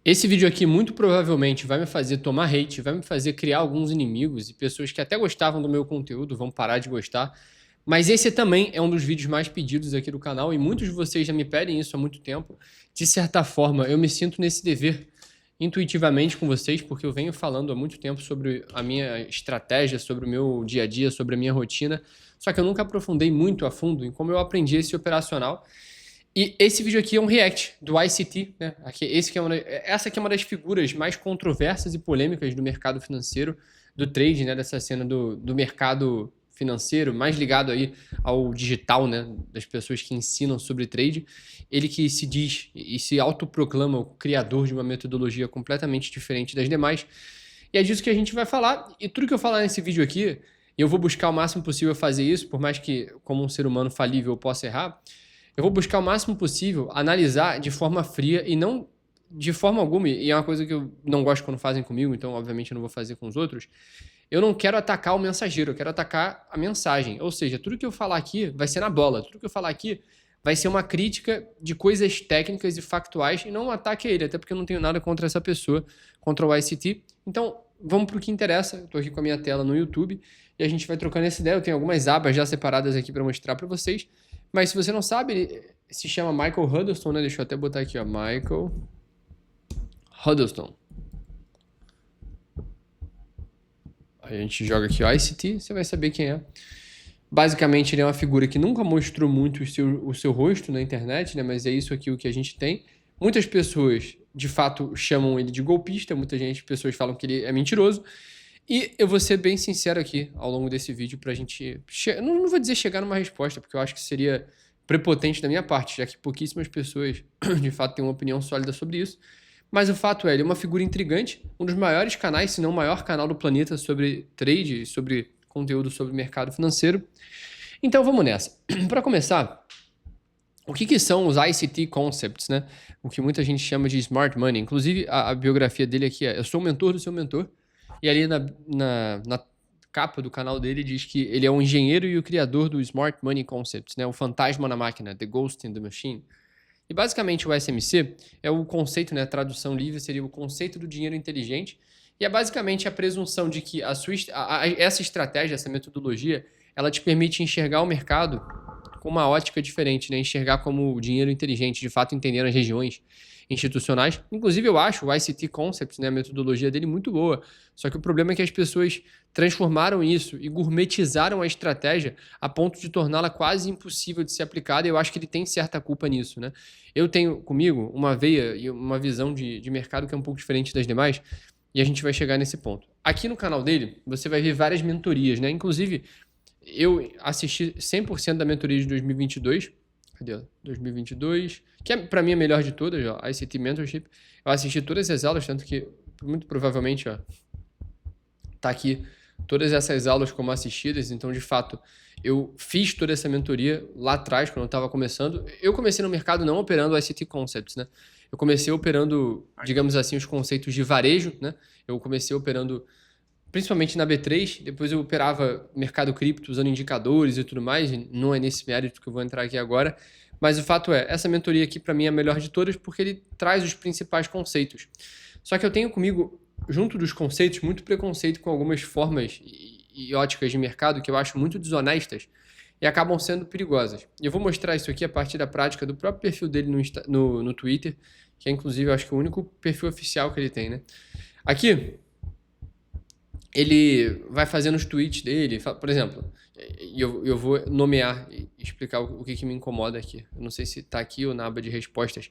Esse vídeo aqui muito provavelmente vai me fazer tomar hate, vai me fazer criar alguns inimigos e pessoas que até gostavam do meu conteúdo vão parar de gostar. Mas esse também é um dos vídeos mais pedidos aqui do canal e muitos de vocês já me pedem isso há muito tempo. De certa forma, eu me sinto nesse dever intuitivamente com vocês, porque eu venho falando há muito tempo sobre a minha estratégia, sobre o meu dia a dia, sobre a minha rotina, só que eu nunca aprofundei muito a fundo em como eu aprendi esse operacional. E esse vídeo aqui é um react do ICT, né? Essa aqui é uma das figuras mais controversas e polêmicas do mercado financeiro, do trade, né? Dessa cena do mercado financeiro, mais ligado aí ao digital, né? Das pessoas que ensinam sobre trade. Ele que se diz e se autoproclama o criador de uma metodologia completamente diferente das demais. E é disso que a gente vai falar. E tudo que eu falar nesse vídeo aqui, eu vou buscar o máximo possível fazer isso, por mais que, como um ser humano falível, eu possa errar. Eu vou buscar o máximo possível analisar de forma fria e não de forma alguma, e é uma coisa que eu não gosto quando fazem comigo, então obviamente eu não vou fazer com os outros. Eu não quero atacar o mensageiro, eu quero atacar a mensagem. Ou seja, tudo que eu falar aqui vai ser na bola, tudo que eu falar aqui vai ser uma crítica de coisas técnicas e factuais e não um ataque a ele, até porque eu não tenho nada contra essa pessoa, contra o ICT. Então, vamos para o que interessa. Eu estou aqui com a minha tela no YouTube e a gente vai trocando essa ideia. Eu tenho algumas abas já separadas aqui para mostrar para vocês. Mas se você não sabe, ele se chama Michael Huddleston, né? Deixa eu até botar aqui, ó. Michael Huddleston. A gente joga aqui o ICT, você vai saber quem é. Basicamente, ele é uma figura que nunca mostrou muito o seu rosto na internet, né? Mas é isso aqui o que a gente tem. Muitas pessoas, de fato, chamam ele de golpista. Pessoas falam que ele é mentiroso. E eu vou ser bem sincero aqui ao longo desse vídeo pra gente... Não vou dizer chegar numa resposta, porque eu acho que seria prepotente da minha parte, já que pouquíssimas pessoas, de fato, têm uma opinião sólida sobre isso. Mas o fato é, ele é uma figura intrigante, um dos maiores canais, se não o maior canal do planeta sobre trade, sobre conteúdo sobre mercado financeiro. Então vamos nessa. Para começar, o que são os ICT Concepts, né? O que muita gente chama de Smart Money. Inclusive, a biografia dele aqui é: eu sou o mentor do seu mentor. E ali na capa do canal dele diz que ele é o engenheiro e o criador do Smart Money Concepts, né? O fantasma na máquina, The Ghost in the Machine. E basicamente o SMC é o conceito, né? A tradução livre seria o conceito do dinheiro inteligente. E é basicamente a presunção de que essa estratégia, essa metodologia, ela te permite enxergar o mercado com uma ótica diferente, né? Enxergar como o dinheiro inteligente, de fato entendendo as regiões institucionais. Inclusive, eu acho o ICT Concepts, né, a metodologia dele, muito boa. Só que o problema é que as pessoas transformaram isso e gourmetizaram a estratégia a ponto de torná-la quase impossível de ser aplicada, e eu acho que ele tem certa culpa nisso, né? Eu tenho comigo uma veia e uma visão de mercado que é um pouco diferente das demais, e a gente vai chegar nesse ponto. Aqui no canal dele, você vai ver várias mentorias, né? Inclusive, eu assisti 100% da mentoria de 2022. Cadê? 2022, que é, para mim, a melhor de todas, ó, ICT Mentorship. Eu assisti todas as aulas, tanto que, muito provavelmente, ó, tá aqui todas essas aulas como assistidas. Então, de fato, eu fiz toda essa mentoria lá atrás, quando eu estava começando. Eu comecei no mercado não operando ICT Concepts, né? Eu comecei operando, digamos assim, os conceitos de varejo, né? Eu comecei operando principalmente na B3, depois eu operava mercado cripto usando indicadores e tudo mais, e não é nesse mérito que eu vou entrar aqui agora, mas o fato é, essa mentoria aqui para mim é a melhor de todas porque ele traz os principais conceitos. Só que eu tenho comigo, junto dos conceitos, muito preconceito com algumas formas e óticas de mercado que eu acho muito desonestas e acabam sendo perigosas. E eu vou mostrar isso aqui a partir da prática do próprio perfil dele no Twitter, que é inclusive, eu acho que o único perfil oficial que ele tem, né? Aqui ele vai fazendo os tweets dele, por exemplo, e eu vou nomear e explicar o que me incomoda aqui. Eu não sei se está aqui ou na aba de respostas,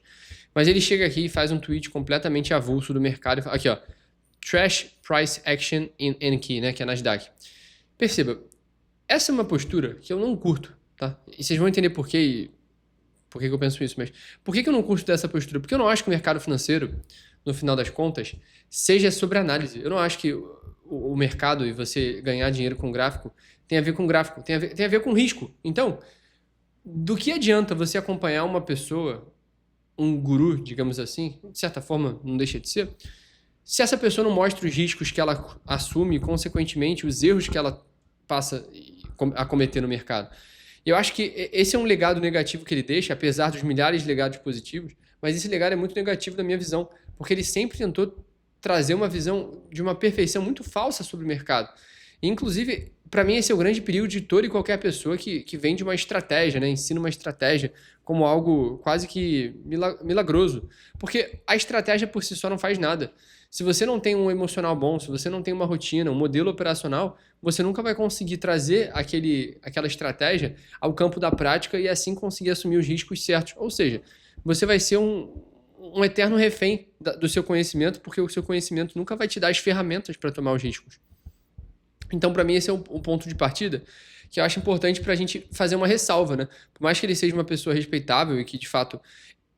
mas ele chega aqui e faz um tweet completamente avulso do mercado. Aqui, ó, Trash Price Action in NQ, né, que é Nasdaq. Perceba, essa é uma postura que eu não curto, tá? E vocês vão entender por que eu penso isso, mas por que eu não curto dessa postura? Porque eu não acho que o mercado financeiro, no final das contas, seja sobre análise. Eu não acho que o mercado e você ganhar dinheiro com gráfico tem a ver com gráfico, tem a ver com risco. Então, do que adianta você acompanhar uma pessoa, um guru, digamos assim, de certa forma não deixa de ser, se essa pessoa não mostra os riscos que ela assume e, consequentemente, os erros que ela passa a cometer no mercado. E eu acho que esse é um legado negativo que ele deixa, apesar dos milhares de legados positivos, mas esse legado é muito negativo da minha visão, porque ele sempre tentou trazer uma visão de uma perfeição muito falsa sobre o mercado. E, inclusive, para mim, esse é o grande perigo de toda e qualquer pessoa que vende uma estratégia, né? Ensina uma estratégia como algo quase que milagroso. Porque a estratégia por si só não faz nada. Se você não tem um emocional bom, se você não tem uma rotina, um modelo operacional, você nunca vai conseguir trazer aquela estratégia ao campo da prática e assim conseguir assumir os riscos certos. Ou seja, você vai ser um eterno refém do seu conhecimento, porque o seu conhecimento nunca vai te dar as ferramentas para tomar os riscos. Então, para mim, esse é o ponto de partida que eu acho importante para a gente fazer uma ressalva, né? Por mais que ele seja uma pessoa respeitável e que, de fato,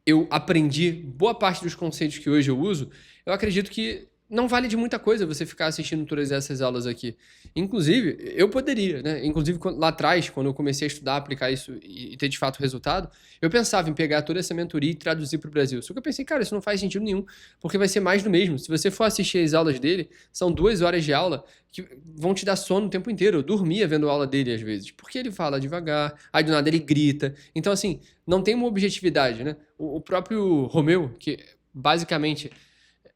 eu aprendi boa parte dos conceitos que hoje eu uso, eu acredito que não vale de muita coisa você ficar assistindo todas essas aulas aqui. Inclusive, eu poderia, né? Inclusive, lá atrás, quando eu comecei a estudar, aplicar isso e ter de fato resultado, eu pensava em pegar toda essa mentoria e traduzir para o Brasil. Só que eu pensei, cara, isso não faz sentido nenhum, porque vai ser mais do mesmo. Se você for assistir as aulas dele, são 2 horas de aula que vão te dar sono o tempo inteiro. Eu dormia vendo a aula dele às vezes, porque ele fala devagar, aí do nada ele grita. Então, assim, não tem uma objetividade, né? O próprio Romeu, que basicamente,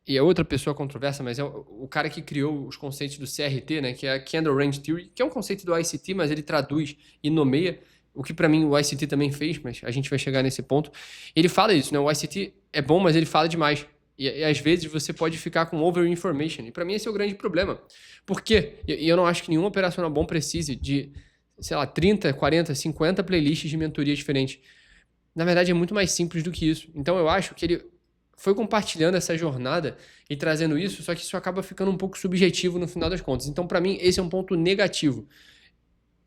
e é outra pessoa controversa, mas é o cara que criou os conceitos do CRT, né, que é a Candle Range Theory, que é um conceito do ICT, mas ele traduz e nomeia, o que para mim o ICT também fez, mas a gente vai chegar nesse ponto. Ele fala isso, né, o ICT é bom, mas ele fala demais. E às vezes você pode ficar com over-information. E para mim esse é o grande problema. Por quê? E eu não acho que nenhum operacional bom precise de, sei lá, 30, 40, 50 playlists de mentoria diferentes. Na verdade é muito mais simples do que isso. Então eu acho que ele foi compartilhando essa jornada e trazendo isso, só que isso acaba ficando um pouco subjetivo no final das contas. Então, para mim, esse é um ponto negativo.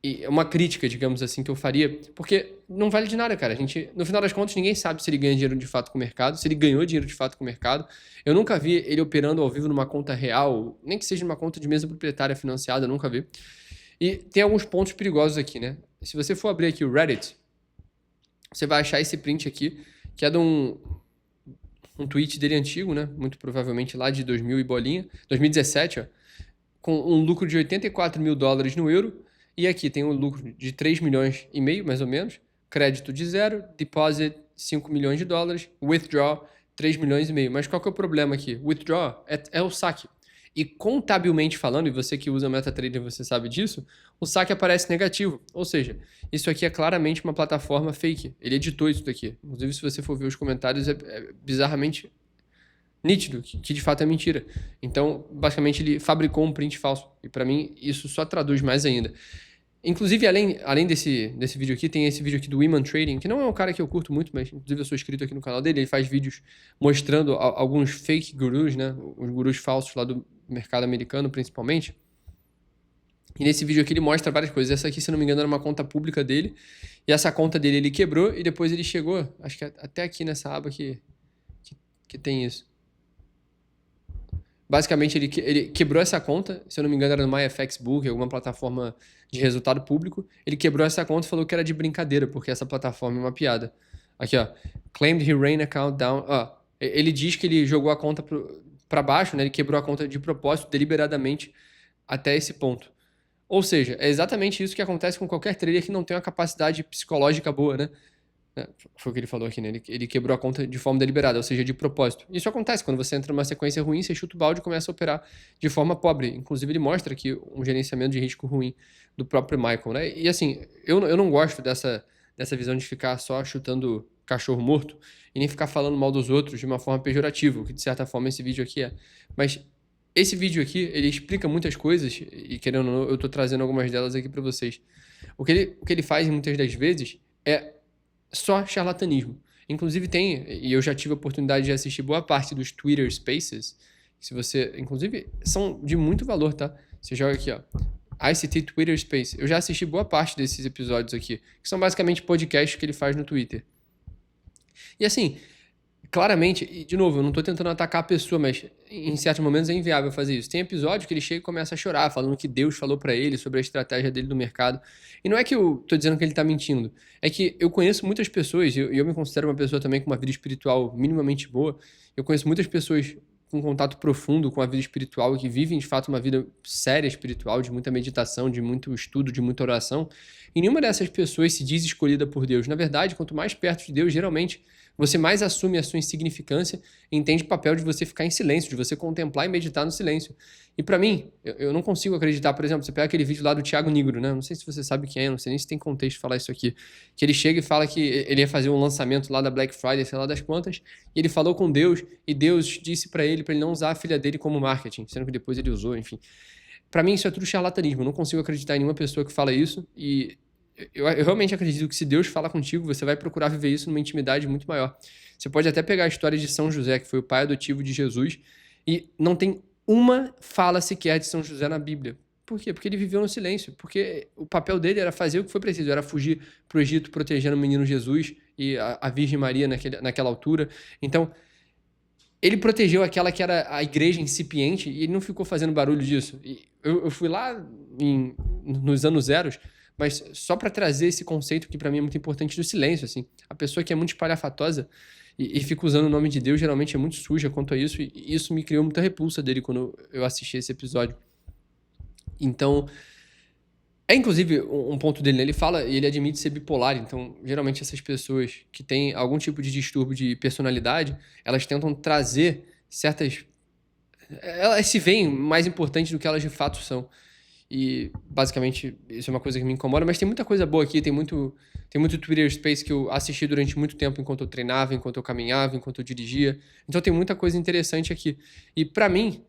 E é uma crítica, digamos assim, que eu faria, porque não vale de nada, cara. No final das contas, ninguém sabe se ele ganha dinheiro de fato com o mercado, se ele ganhou dinheiro de fato com o mercado. Eu nunca vi ele operando ao vivo numa conta real, nem que seja numa conta de mesa proprietária financiada, eu nunca vi. E tem alguns pontos perigosos aqui, né? Se você for abrir aqui o Reddit, você vai achar esse print aqui, que é de um tweet dele antigo, né? Muito provavelmente lá de 2000 e bolinha, 2017, ó, com um lucro de $84 mil no euro, e aqui tem um lucro de 3 milhões e meio, mais ou menos, crédito de 0, deposit $5 milhões, withdraw 3 milhões e meio. Mas qual que é o problema aqui? Withdraw é o saque. E contabilmente falando, e você que usa MetaTrader você sabe disso, o saque aparece negativo. Ou seja, isso aqui é claramente uma plataforma fake. Ele editou isso daqui. Inclusive, se você for ver os comentários, é bizarramente nítido que de fato é mentira. Então, basicamente, ele fabricou um print falso. E para mim, isso só traduz mais ainda. Inclusive, além desse vídeo aqui, tem esse vídeo aqui do Women Trading, que não é um cara que eu curto muito, mas inclusive eu sou inscrito aqui no canal dele. Ele faz vídeos mostrando alguns fake gurus, né? Os gurus falsos lá do mercado americano, principalmente. E nesse vídeo aqui ele mostra várias coisas. Essa aqui, se não me engano, era uma conta pública dele. E essa conta dele ele quebrou e depois ele chegou, acho que até aqui nessa aba que tem isso. Basicamente, ele quebrou essa conta, se eu não me engano, era no MyFXBook, alguma plataforma de resultado público. Ele quebrou essa conta e falou que era de brincadeira, porque essa plataforma é uma piada. Aqui, ó. Claimed he ran account down. Ó, ele diz que ele jogou a conta para baixo, né? Ele quebrou a conta de propósito, deliberadamente, até esse ponto. Ou seja, é exatamente isso que acontece com qualquer trader que não tem uma capacidade psicológica boa, né? Foi o que ele falou aqui, né? Ele quebrou a conta de forma deliberada, ou seja, de propósito. Isso acontece quando você entra numa sequência ruim, você chuta o balde e começa a operar de forma pobre. Inclusive, ele mostra aqui um gerenciamento de risco ruim do próprio Michael, né? E assim, eu não gosto dessa visão de ficar só chutando cachorro morto e nem ficar falando mal dos outros de uma forma pejorativa, o que de certa forma esse vídeo aqui é. Mas esse vídeo aqui, ele explica muitas coisas e querendo ou não, eu tô trazendo algumas delas aqui para vocês. O que ele faz muitas das vezes é só charlatanismo. Inclusive e eu já tive a oportunidade de assistir boa parte dos Twitter Spaces, que se você, inclusive, são de muito valor, tá? Você joga aqui, ó, ICT Twitter Space. Eu já assisti boa parte desses episódios aqui, que são basicamente podcasts que ele faz no Twitter. E assim, claramente, e de novo, eu não tô tentando atacar a pessoa, mas em certos momentos é inviável fazer isso. Tem episódio que ele chega e começa a chorar, falando que Deus falou pra ele sobre a estratégia dele no mercado. E não é que eu tô dizendo que ele tá mentindo, é que eu conheço muitas pessoas, e eu me considero uma pessoa também com uma vida espiritual minimamente boa. Eu conheço muitas pessoas com contato profundo com a vida espiritual, que vivem de fato uma vida séria espiritual, de muita meditação, de muito estudo, de muita oração. E nenhuma dessas pessoas se diz escolhida por Deus. Na verdade, quanto mais perto de Deus, geralmente você mais assume a sua insignificância e entende o papel de você ficar em silêncio, de você contemplar e meditar no silêncio. E pra mim, eu não consigo acreditar, por exemplo, você pega aquele vídeo lá do Thiago Nigro, né? Não sei se você sabe quem é, não sei nem se tem contexto de falar isso aqui. Que ele chega e fala que ele ia fazer um lançamento lá da Black Friday, sei lá das quantas, e ele falou com Deus, e Deus disse pra ele não usar a filha dele como marketing, sendo que depois ele usou, enfim. Pra mim isso é tudo charlatanismo, eu não consigo acreditar em nenhuma pessoa que fala isso, e eu realmente acredito que se Deus fala contigo, você vai procurar viver isso numa intimidade muito maior. Você pode até pegar a história de São José, que foi o pai adotivo de Jesus, e não tem uma fala sequer de São José na Bíblia. Por quê? Porque ele viveu no silêncio. Porque o papel dele era fazer o que foi preciso. Era fugir para o Egito protegendo o menino Jesus e a Virgem Maria naquela altura. Então, ele protegeu aquela que era a igreja incipiente e ele não ficou fazendo barulho disso. E eu fui lá nos anos zeros, mas só para trazer esse conceito que para mim é muito importante do silêncio. Assim. A pessoa que é muito espalhafatosa e fica usando o nome de Deus, geralmente é muito suja quanto a isso, e isso me criou muita repulsa dele quando eu assisti esse episódio. Então, inclusive um ponto dele, né? Ele fala e ele admite ser bipolar, então geralmente essas pessoas que têm algum tipo de distúrbio de personalidade, elas tentam trazer certas... Elas se veem mais importantes do que elas de fato são. E, basicamente, isso é uma coisa que me incomoda, mas tem muita coisa boa aqui, tem muito Twitter Space que eu assisti durante muito tempo enquanto eu treinava, enquanto eu caminhava, enquanto eu dirigia. Então tem muita coisa interessante aqui. E, pra mim,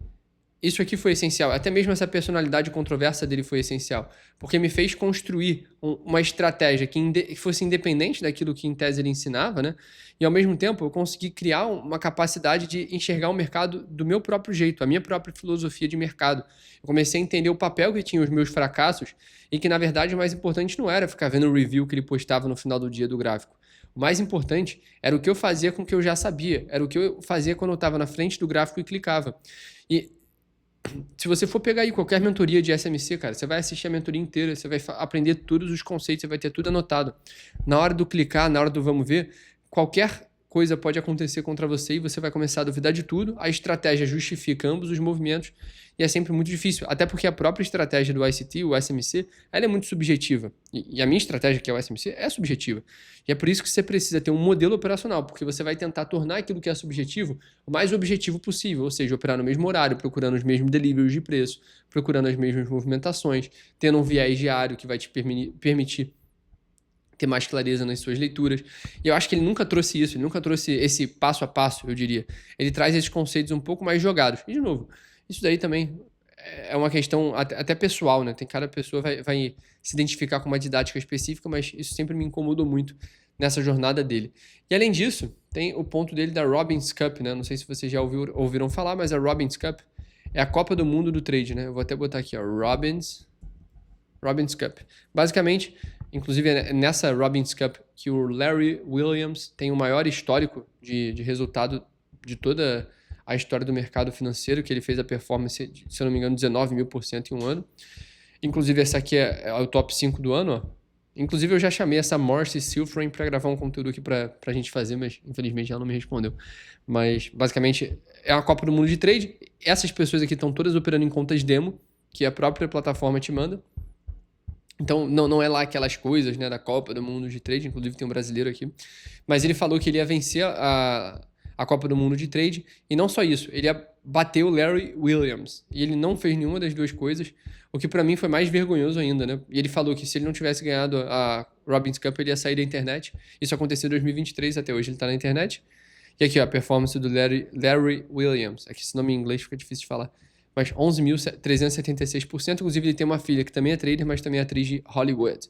isso aqui foi essencial. Até mesmo essa personalidade controversa dele foi essencial. Porque me fez construir uma estratégia que fosse independente daquilo que em tese ele ensinava, né? E ao mesmo tempo eu consegui criar uma capacidade de enxergar o mercado do meu próprio jeito, a minha própria filosofia de mercado. Eu comecei a entender o papel que tinham os meus fracassos e que, na verdade, o mais importante não era ficar vendo o review que ele postava no final do dia do gráfico. O mais importante era o que eu fazia com o que eu já sabia. Era o que eu fazia quando eu estava na frente do gráfico e clicava. E se você for pegar aí qualquer mentoria de SMC, cara, você vai assistir a mentoria inteira, você vai aprender todos os conceitos, você vai ter tudo anotado. Na hora do clicar, na hora do vamos ver, qualquer coisa pode acontecer contra você e você vai começar a duvidar de tudo. A estratégia justifica ambos os movimentos e é sempre muito difícil. Até porque a própria estratégia do ICT, o SMC, ela é muito subjetiva. E a minha estratégia, que é o SMC, é subjetiva. E é por isso que você precisa ter um modelo operacional, porque você vai tentar tornar aquilo que é subjetivo o mais objetivo possível, ou seja, operar no mesmo horário, procurando os mesmos deliveries de preço, procurando as mesmas movimentações, tendo um viés diário que vai te permitir ter mais clareza nas suas leituras. E eu acho que ele nunca trouxe isso, ele nunca trouxe esse passo a passo, eu diria. Ele traz esses conceitos um pouco mais jogados. E, de novo, isso daí também é uma questão até pessoal, né? Tem cada pessoa vai se identificar com uma didática específica, mas isso sempre me incomodou muito nessa jornada dele. E, além disso, tem o ponto dele da Robbins Cup, né? Não sei se vocês já ouviram falar, mas a Robbins Cup é a Copa do Mundo do Trade, né? Eu vou até botar aqui, ó, Robbins Cup. Basicamente, inclusive é nessa Robbins Cup que o Larry Williams tem o maior histórico de resultado de toda a história do mercado financeiro, que ele fez a performance de, se eu não me engano, 19.000% em um ano. Inclusive, essa aqui é o top 5 do ano, ó. Inclusive, eu já chamei essa Marcy Silframe para gravar um conteúdo aqui pra gente fazer, mas infelizmente ela não me respondeu. Mas, basicamente, é uma Copa do Mundo de Trade. Essas pessoas aqui estão todas operando em contas demo, que a própria plataforma te manda. Então, não é lá aquelas coisas, né, da Copa do Mundo de Trade, inclusive tem um brasileiro aqui. Mas ele falou que ele ia vencer a Copa do Mundo de Trade, e não só isso, ele ia bater o Larry Williams. E ele não fez nenhuma das duas coisas, o que pra mim foi mais vergonhoso ainda, né? E ele falou que se ele não tivesse ganhado a Robbins Cup, ele ia sair da internet. Isso aconteceu em 2023, até hoje ele tá na internet. E aqui, ó, a performance do Larry Williams. Aqui, esse nome em inglês fica difícil de falar. Mas 11.376%, inclusive ele tem uma filha que também é trader, mas também é atriz de Hollywood.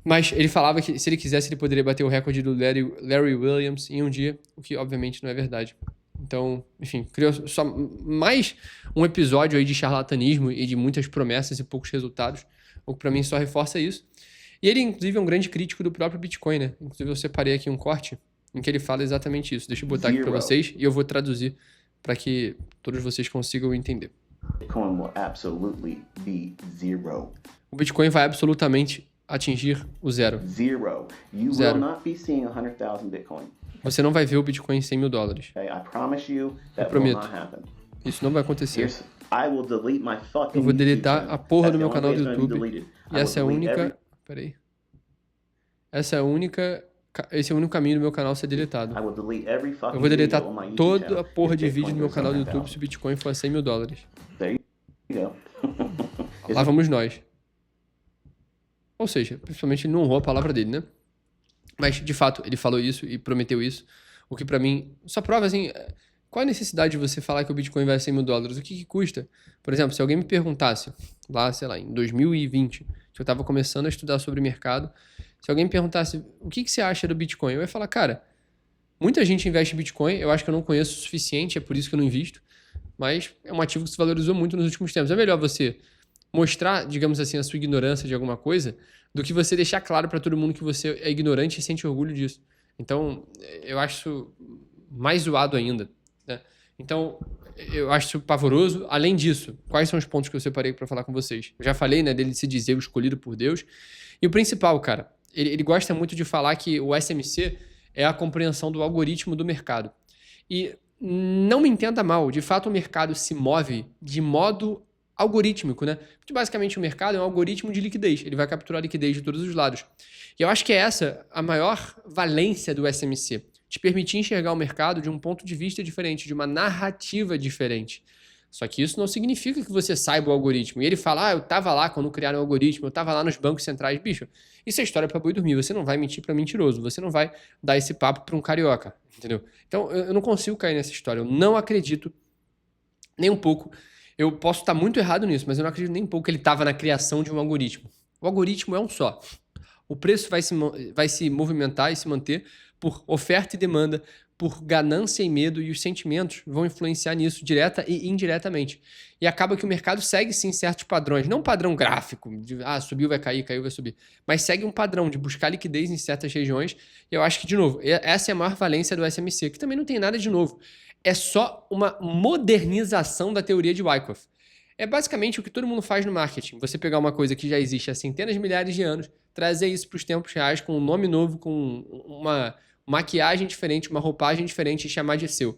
Mas ele falava que se ele quisesse ele poderia bater o recorde do Larry Williams em um dia, o que obviamente não é verdade. Então, enfim, criou só mais um episódio aí de charlatanismo e de muitas promessas e poucos resultados, o que pra mim só reforça isso. E ele, inclusive, é um grande crítico do próprio Bitcoin, né? Inclusive eu separei aqui um corte em que ele fala exatamente isso. Deixa eu botar aqui pra vocês e eu vou traduzir para que todos vocês consigam entender. Bitcoin will absolutely be zero. O Bitcoin vai absolutamente atingir o zero. Zero. You will not be seeing 100,000 Bitcoin. Você não vai ver o Bitcoin em $100.000. Okay? I promise you that Eu prometo. will not happen. Isso não vai acontecer. I will delete my fucking Eu vou deletar YouTube a porra do channel. meu canal do That's the only YouTube. way it's gonna be deleted. E essa é a única... Peraí. Essa é a única esse é o único caminho do meu canal ser deletado. I will delete every Eu fucking vou deletar video on my YouTube toda a channel porra if de vídeo Bitcoin do meu goes canal do down YouTube se o Bitcoin for a $100 mil. There you go. Lá vamos nós. Ou seja, principalmente ele não honrou a palavra dele, né? Mas, de fato, ele falou isso e prometeu isso. O que pra mim só prova, assim, qual a necessidade de você falar que o Bitcoin vai a $100 mil? O que custa? Por exemplo, se alguém me perguntasse, lá, sei lá, em 2020, que eu tava começando a estudar sobre mercado, se alguém me perguntasse o que você acha do Bitcoin, eu ia falar, cara, muita gente investe em Bitcoin, eu acho que eu não conheço o suficiente, é por isso que eu não invisto, mas é um ativo que se valorizou muito nos últimos tempos. É melhor você mostrar, digamos assim, a sua ignorância de alguma coisa, do que você deixar claro para todo mundo que você é ignorante e sente orgulho disso. Então, eu acho isso mais zoado ainda, né? Então, eu acho isso pavoroso. Além disso, quais são os pontos que eu separei para falar com vocês? Eu já falei, né, dele se dizer o escolhido por Deus. E o principal, cara, ele gosta muito de falar que o SMC é a compreensão do algoritmo do mercado. E não me entenda mal, de fato o mercado se move de modo algorítmico, né? Porque basicamente o mercado é um algoritmo de liquidez, ele vai capturar liquidez de todos os lados. E eu acho que é essa a maior valência do SMC, te permitir enxergar o mercado de um ponto de vista diferente, de uma narrativa diferente. Só que isso não significa que você saiba o algoritmo. E ele fala, eu tava lá quando criaram o algoritmo, eu tava lá nos bancos centrais. Bicho, isso é história para boi dormir. Você não vai mentir para mentiroso, você não vai dar esse papo para um carioca, entendeu? Então, eu não consigo cair nessa história. Eu não acredito nem um pouco. Eu posso estar muito errado nisso, mas eu não acredito nem um pouco que ele estava na criação de um algoritmo. O algoritmo é um só. O preço vai se movimentar e se manter por oferta e demanda, por ganância e medo, e os sentimentos vão influenciar nisso direta e indiretamente. E acaba que o mercado segue sim certos padrões, não um padrão gráfico, de subiu vai cair, caiu vai subir, mas segue um padrão de buscar liquidez em certas regiões. E eu acho que, de novo, essa é a maior valência do SMC, que também não tem nada de novo. É só uma modernização da teoria de Wyckoff. É basicamente o que todo mundo faz no marketing. Você pegar uma coisa que já existe há centenas de milhares de anos, trazer isso para os tempos reais com um nome novo, com uma maquiagem diferente, uma roupagem diferente e chamar de seu.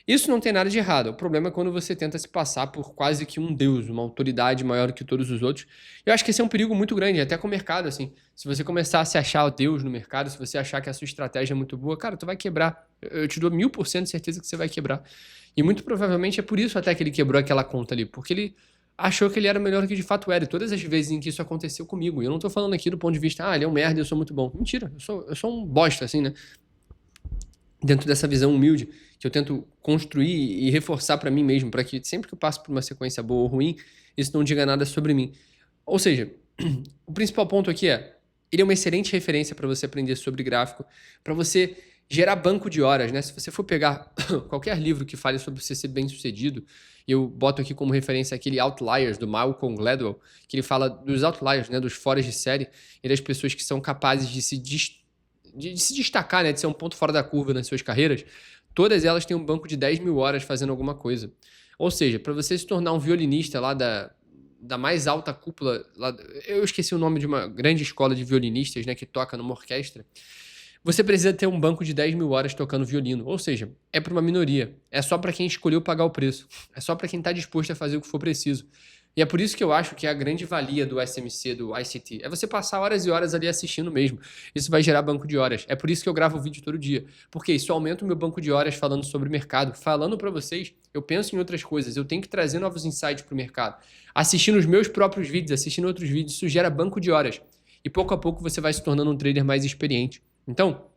Isso não tem nada de errado. O problema é quando você tenta se passar por quase que um deus, uma autoridade maior do que todos os outros. Eu acho que esse é um perigo muito grande, até com o mercado, assim. Se você começar a se achar o deus no mercado, se você achar que a sua estratégia é muito boa, cara, tu vai quebrar. Eu te dou 1000% de certeza que você vai quebrar. E muito provavelmente é por isso até que ele quebrou aquela conta ali, porque ele achou que ele era melhor do que de fato era. E todas as vezes em que isso aconteceu comigo, e eu não tô falando aqui do ponto de vista, ele é um merda e eu sou muito bom. Mentira, eu sou um bosta, assim, né? Dentro dessa visão humilde que eu tento construir e reforçar para mim mesmo, para que sempre que eu passo por uma sequência boa ou ruim, isso não diga nada sobre mim. Ou seja, o principal ponto aqui ele é uma excelente referência para você aprender sobre gráfico, para você gerar banco de horas, né? Se você for pegar qualquer livro que fale sobre você ser bem-sucedido, eu boto aqui como referência aquele Outliers, do Malcolm Gladwell, que ele fala dos outliers, né? Dos foras de série, e das pessoas que são capazes de se destacar, né? De ser um ponto fora da curva nas suas carreiras. Todas elas têm um banco de 10 mil horas fazendo alguma coisa. Ou seja, para você se tornar um violinista lá da mais alta cúpula, eu esqueci o nome de uma grande escola de violinistas, né, que toca numa orquestra, você precisa ter um banco de 10 mil horas tocando violino. Ou seja, é para uma minoria. É só para quem escolheu pagar o preço. É só para quem está disposto a fazer o que for preciso. E é por isso que eu acho que a grande valia do SMC, do ICT, é você passar horas e horas ali assistindo mesmo. Isso vai gerar banco de horas. É por isso que eu gravo vídeo todo dia. Porque isso aumenta o meu banco de horas falando sobre o mercado. Falando para vocês, eu penso em outras coisas. Eu tenho que trazer novos insights para o mercado. Assistindo os meus próprios vídeos, assistindo outros vídeos, isso gera banco de horas. E pouco a pouco você vai se tornando um trader mais experiente. Então,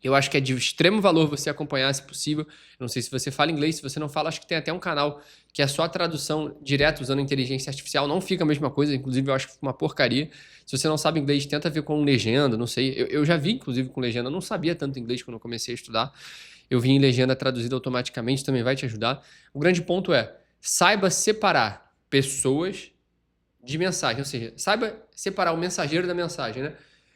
eu acho que é de extremo valor você acompanhar, se possível. Eu não sei se você fala inglês, se você não fala, acho que tem até um canal que é só a tradução direta usando inteligência artificial. Não fica a mesma coisa, inclusive eu acho que fica uma porcaria. Se você não sabe inglês, tenta ver com legenda, não sei. Eu já vi, inclusive, com legenda. Eu não sabia tanto inglês quando eu comecei a estudar. Eu vi em legenda traduzida automaticamente, também vai te ajudar. O grande ponto é, saiba separar pessoas de mensagem. Ou seja, saiba separar o mensageiro da mensagem, né?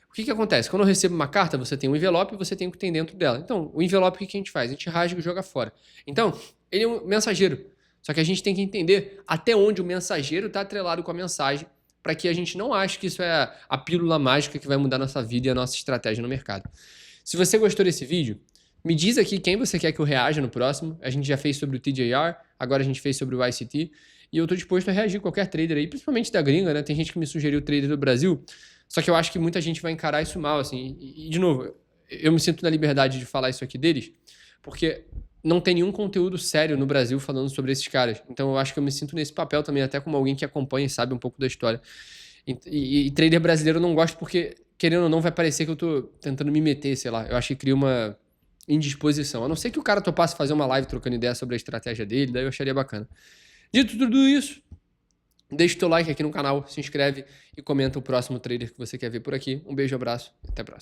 O que acontece? Quando eu recebo uma carta, você tem um envelope e você tem o que tem dentro dela. Então, o envelope, o que a gente faz? A gente rasga e joga fora. Então, ele é um mensageiro. Só que a gente tem que entender até onde o mensageiro está atrelado com a mensagem para que a gente não ache que isso é a pílula mágica que vai mudar a nossa vida e a nossa estratégia no mercado. Se você gostou desse vídeo, me diz aqui quem você quer que eu reaja no próximo. A gente já fez sobre o TJR, agora a gente fez sobre o ICT. E eu estou disposto a reagir a qualquer trader aí, principalmente da gringa, né? Tem gente que me sugeriu trader do Brasil. Só que eu acho que muita gente vai encarar isso mal, assim. E de novo, eu me sinto na liberdade de falar isso aqui deles, porque não tem nenhum conteúdo sério no Brasil falando sobre esses caras. Então eu acho que eu me sinto nesse papel também, até como alguém que acompanha e sabe um pouco da história. E trader brasileiro eu não gosto porque, querendo ou não, vai parecer que eu tô tentando me meter, sei lá. Eu acho que cria uma indisposição. A não ser que o cara topasse fazer uma live trocando ideia sobre a estratégia dele, daí eu acharia bacana. Dito tudo isso, deixa o teu like aqui no canal, se inscreve e comenta o próximo trader que você quer ver por aqui. Um beijo, abraço, até a próxima.